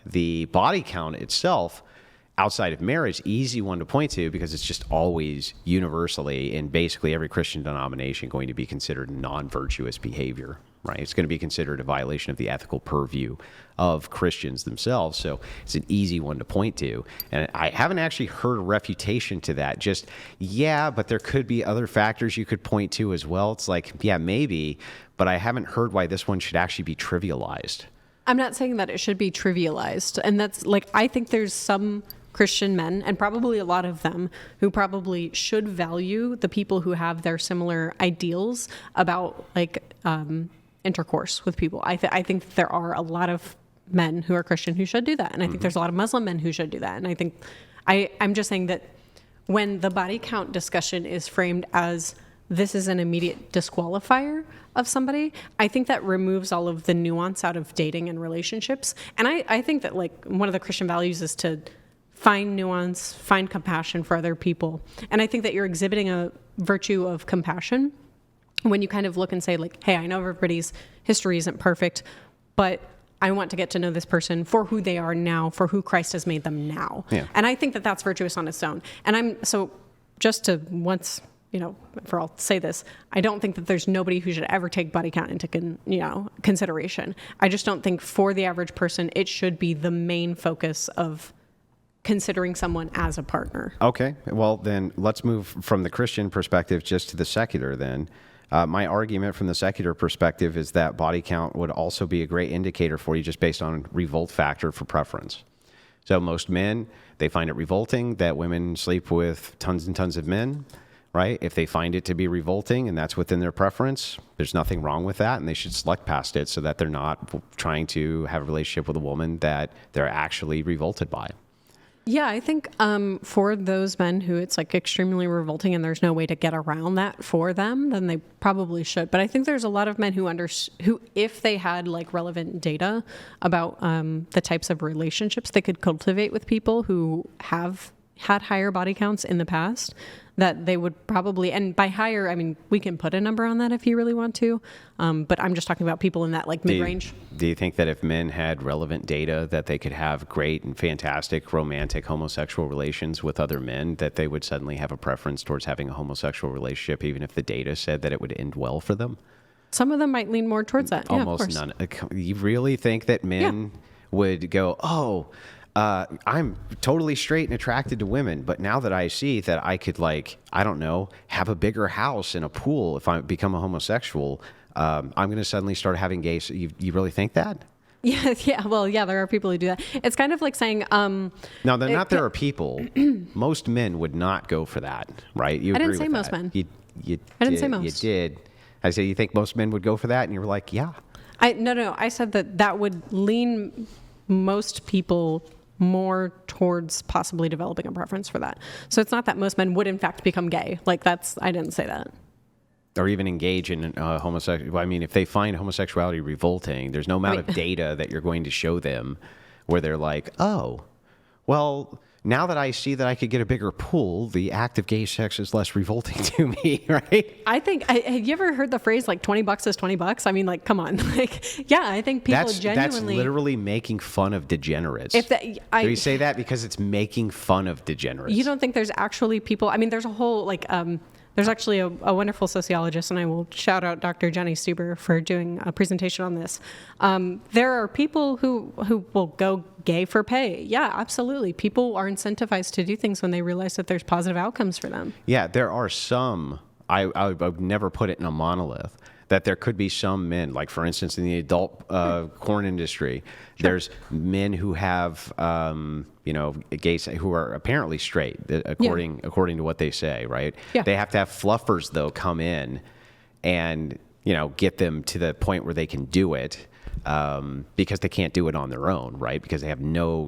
the body count itself, outside of marriage, easy one to point to because it's just always universally in basically every Christian denomination going to be considered non-virtuous behavior, right? It's going to be considered a violation of the ethical purview of Christians themselves. So it's an easy one to point to. And I haven't actually heard a refutation to that. Just, yeah, but there could be other factors you could point to as well. It's like, yeah, maybe, but I haven't heard why this one should actually be trivialized. I'm not saying that it should be trivialized. And that's like, I think there's some Christian men, and probably a lot of them, who probably should value the people who have their similar ideals about like intercourse with people. I think that there are a lot of men who are Christian who should do that. And I think there's a lot of Muslim men who should do that. And I think I'm just saying that when the body count discussion is framed as this is an immediate disqualifier of somebody, I think that removes all of the nuance out of dating and relationships. And I think that like one of the Christian values is to find nuance, find compassion for other people. And I think that you're exhibiting a virtue of compassion when you kind of look and say like, hey, I know everybody's history isn't perfect, but I want to get to know this person for who they are now, for who Christ has made them now. Yeah. And I think that that's virtuous on its own. And so just to once, for I'll say this, I don't think that there's nobody who should ever take body count into consideration. I just don't think for the average person, it should be the main focus of considering someone as a partner. Okay. Well, then let's move from the Christian perspective just to the secular then. My argument from the secular perspective is that body count would also be a great indicator for you just based on revolt factor for preference. So most men, they find it revolting that women sleep with tons and tons of men, right? If they find it to be revolting and that's within their preference, there's nothing wrong with that, and they should select past it so that they're not trying to have a relationship with a woman that they're actually revolted by. Yeah, I think for those men who it's like extremely revolting and there's no way to get around that for them, then they probably should. But I think there's a lot of men who if they had like relevant data about the types of relationships they could cultivate with people who have had higher body counts in the past, that they would probably, and by higher, I mean, we can put a number on that if you really want to, but I'm just talking about people in that like mid-range. Do you think that if men had relevant data that they could have great and fantastic romantic homosexual relations with other men, that they would suddenly have a preference towards having a homosexual relationship, even if the data said that it would end well for them? Some of them might lean more towards that. Almost none. You really think that men would go, I'm totally straight and attracted to women, but now that I see that I could, like, I don't know, have a bigger house and a pool if I become a homosexual, I'm going to suddenly start having gay. So you really think that? Yeah. Well, yeah, there are people who do that. It's kind of like saying... now, there are people. Most men would not go for that, right? I didn't say most men. I didn't say most. You did. I said, you think most men would go for that? And you were like, yeah. No. I said that would lean most people more towards possibly developing a preference for that. So it's not that most men would in fact become gay. Like I didn't say that. Or even engage in homosexuality. I mean, if they find homosexuality revolting, there's no amount of data that you're going to show them where they're like, oh, well, now that I see that I could get a bigger pool, the act of gay sex is less revolting to me, right? I think, have you ever heard the phrase like $20 is $20? I mean, like, come on. Like, yeah, I think people genuinely... That's literally making fun of degenerates. Do you say that because it's making fun of degenerates? You don't think there's actually people... I mean, there's a whole, like... There's actually a wonderful sociologist, and I will shout out Dr. Jenny Stuber for doing a presentation on this. There are people who will go gay for pay. Yeah, absolutely. People are incentivized to do things when they realize that there's positive outcomes for them. Yeah, there are some, I would never put it in a monolith, that there could be some men, like for instance in the adult porn industry, there's men who have, gays who are apparently straight, according to what they say, right? Yeah. They have to have fluffers though come in and, get them to the point where they can do it. Because they can't do it on their own, right? Because they have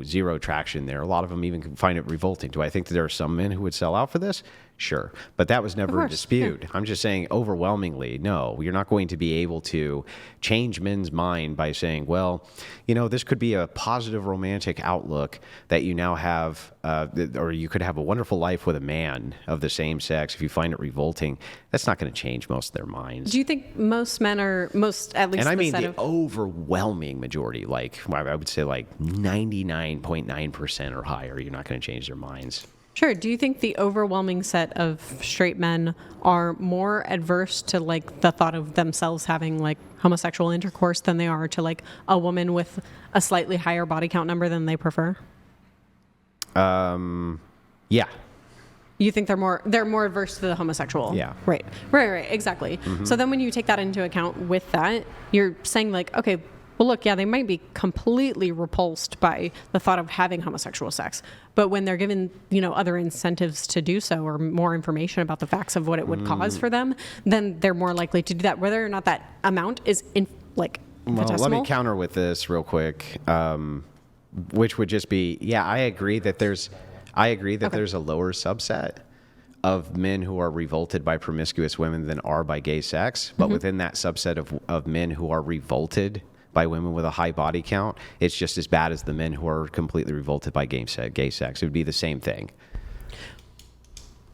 zero traction there. A lot of them even can find it revolting. Do I think that there are some men who would sell out for this? Sure. But that was never a course, dispute. I'm just saying overwhelmingly, no, you're not going to be able to change men's mind by saying, well, this could be a positive romantic outlook that you now have, or you could have a wonderful life with a man of the same sex if you find it revolting. That's not going to change most of their minds. Do you think most men at least And I mean set the of overwhelming majority, like I would say like 99.9% or higher, you're not going to change their minds. Sure. Do you think the overwhelming set of straight men are more adverse to like the thought of themselves having like homosexual intercourse than they are to like a woman with a slightly higher body count number than they prefer? Yeah. You think they're more adverse to the homosexual? Yeah. Right. Exactly. So then when you take that into account with that, you're saying like, okay, well, look, yeah, they might be completely repulsed by the thought of having homosexual sex, but when they're given, other incentives to do so or more information about the facts of what it would cause for them, then they're more likely to do that, whether or not that amount is Well, let me counter with this real quick, which would just be, I agree that there's a lower subset of men who are revolted by promiscuous women than are by gay sex, but within that subset of men who are revolted by women with a high body count, it's just as bad as the men who are completely revolted by gay sex. It would be the same thing.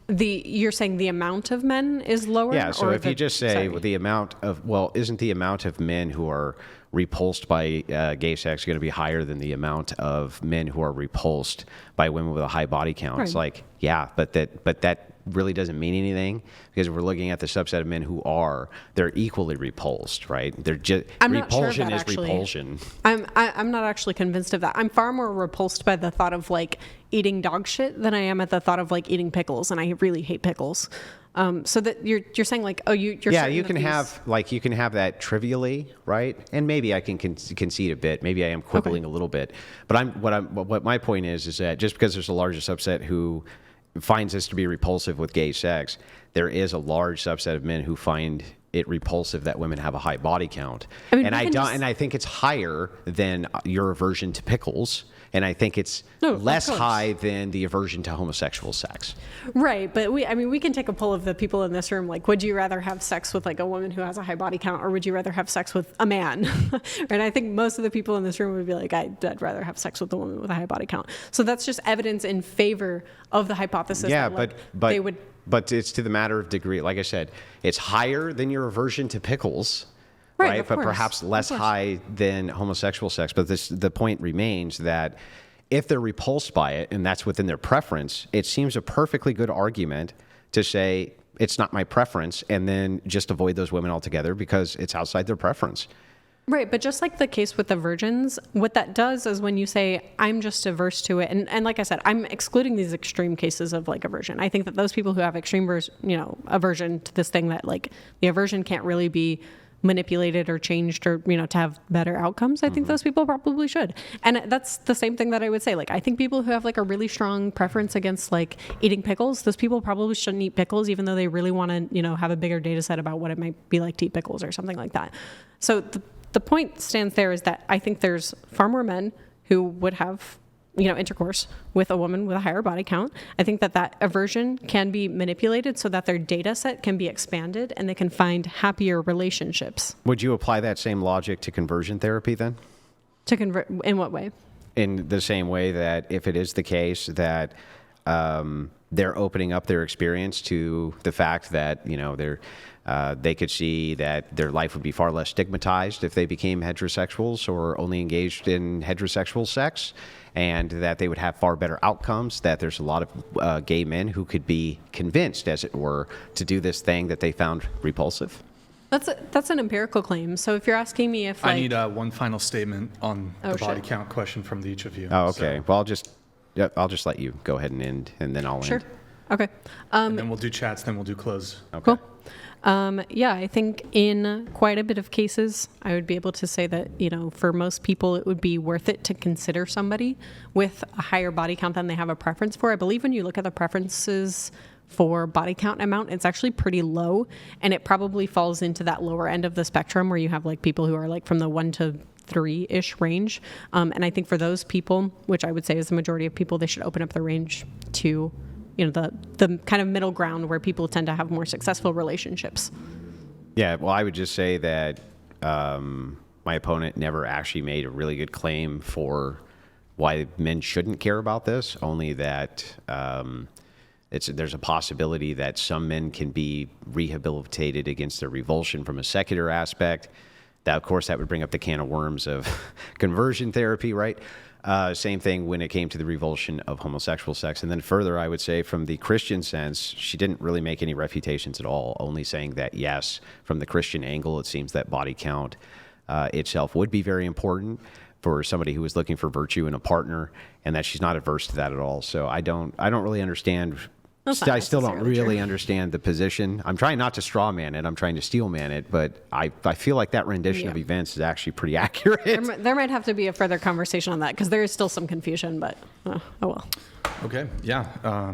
You're saying the amount of men is lower? Yeah, so if you just say the amount of, isn't the amount of men who are repulsed by gay sex going to be higher than the amount of men who are repulsed by women with a high body count? Right. It's like, but that really doesn't mean anything, because we're looking at the subset of men they're equally repulsed, right? They're just, repulsion is repulsion. I'm not actually convinced of that. I'm far more repulsed by the thought of like eating dog shit than I am at the thought of like eating pickles, and I really hate pickles. So that you're saying like, you can have that trivially, right? And maybe I can concede a bit. Maybe I am quibbling a little bit, but what my point is that just because there's a larger subset who finds this to be repulsive with gay sex, there is a large subset of men who find it repulsive that women have a high body count. And I think it's higher than your aversion to pickles. And I think it's less high than the aversion to homosexual sex. Right. But we can take a poll of the people in this room. Like, would you rather have sex with like a woman who has a high body count, or would you rather have sex with a man? And I think most of the people in this room would be like, I'd rather have sex with a woman with a high body count. So that's just evidence in favor of the hypothesis. Yeah, that, but they would. But it's to the matter of degree. Like I said, it's higher than your aversion to pickles. Right, but perhaps less high than homosexual sex. But the point remains that if they're repulsed by it, and that's within their preference, it seems a perfectly good argument to say it's not my preference, and then just avoid those women altogether because it's outside their preference. Right, but just like the case with the virgins, what that does is when you say, I'm just averse to it, and like I said, I'm excluding these extreme cases of like aversion. I think that those people who have extreme aversion to this thing, that like the aversion can't really be manipulated or changed or, to have better outcomes, I think those people probably should. And that's the same thing that I would say. Like, I think people who have like a really strong preference against like eating pickles, those people probably shouldn't eat pickles, even though they really want to, have a bigger data set about what it might be like to eat pickles or something like that. So the point stands there is that I think there's far more men who would have intercourse with a woman with a higher body count. I think that aversion can be manipulated so that their data set can be expanded and they can find happier relationships. Would you apply that same logic to conversion therapy then? To convert, in what way? In the same way that if it is the case that they're opening up their experience to the fact that, they could see that their life would be far less stigmatized if they became heterosexuals or only engaged in heterosexual sex, and that they would have far better outcomes, that there's a lot of gay men who could be convinced, as it were, to do this thing that they found repulsive? That's an empirical claim. So if you're asking me if I need one final statement on the body count question from each of you. Oh, okay. So. Well, I'll just let you go ahead and end, and then I'll end. Sure. Okay. And then we'll do chats, then we'll do close. Okay. Cool. I think in quite a bit of cases, I would be able to say that, for most people, it would be worth it to consider somebody with a higher body count than they have a preference for. I believe when you look at the preferences for body count amount, it's actually pretty low, and it probably falls into that lower end of the spectrum where you have like people who are like from the 1 to 3-ish range. And I think for those people, which I would say is the majority of people, they should open up the range to the kind of middle ground where people tend to have more successful relationships. Yeah, well, I would just say that my opponent never actually made a really good claim for why men shouldn't care about this, only that there's a possibility that some men can be rehabilitated against their revulsion from a secular aspect. That, of course, that would bring up the can of worms of conversion therapy, right? Same thing when it came to the revulsion of homosexual sex. And then further, I would say from the Christian sense, she didn't really make any refutations at all, only saying that, yes, from the Christian angle, it seems that body count itself would be very important for somebody who is looking for virtue in a partner, and that she's not averse to that at all. So I don't really understand. I still don't really understand the position. I'm trying not to straw man it. I'm trying to steel man it, but I feel like that rendition of events is actually pretty accurate. There might have to be a further conversation on that because there is still some confusion, but oh well. Okay, yeah.